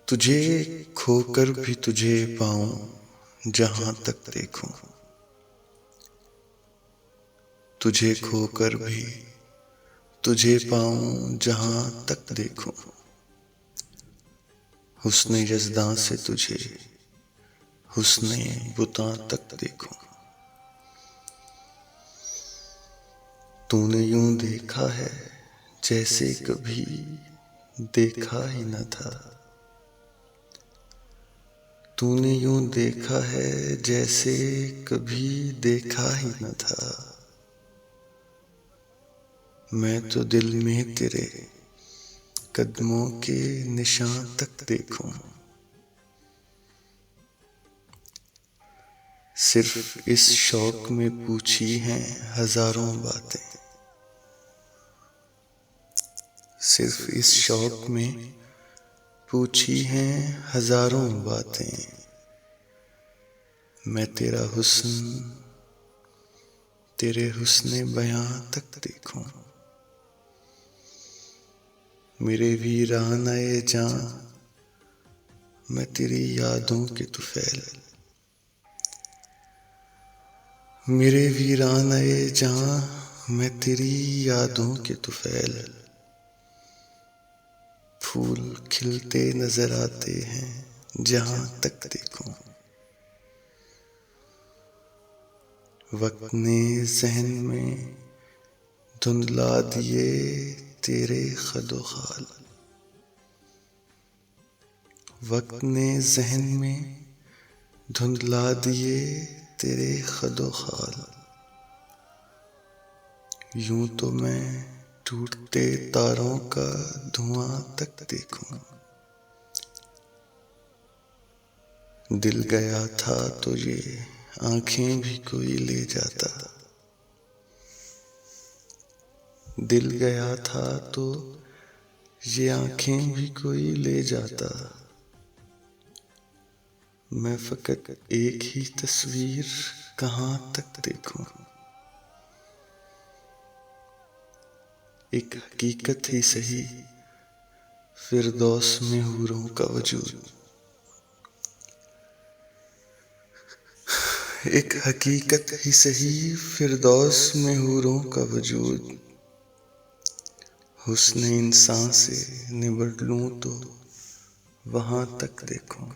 तुझे खोकर भी तुझे पाऊं जहां तक देखूं, तुझे खोकर भी तुझे पाऊं जहां तक देखूं। हुस्ने यज़्दां से तुझे हुस्ने बुतां तक देखूं। तूने यूं देखा है जैसे कभी देखा ही न था, तूने यूं देखा है जैसे कभी देखा ही न था। मैं तो दिल में तेरे कदमों के निशान तक देखूं। सिर्फ इस शौक में पूछी हैं हजारों बातें, सिर्फ इस शौक में पूछी हैं हजारों बातें। मैं तेरा हुस्न तेरे हुस्ने बयां तक देखूं। मेरे वीरानाए जां मैं तेरी यादों के तुफैल, मेरे वीरानाए जां मैं तेरी यादों के तुफैल। फूल खिलते नजर आते हैं जहां तक देखूं। वक्त ने ज़हन में धुंधला दिए तेरे खदो खाल, वक्त ने ज़हन में धुंधला दिए तेरे खदो खाल। यूं तो मैं टूटते तारों का धुआं तक देखूं। दिल गया था तो ये आंखें भी कोई ले जाता, दिल गया था तो ये आंखें भी कोई ले जाता। मैं फकत एक ही तस्वीर कहाँ तक देखूं। एक हकीकत ही सही फिरदौस में हूरों का वजूद, एक हकीकत ही सही फिरदौस में हूरों का वजूद। हुस्न इंसान से निबट लूं तो वहां तक देखूं।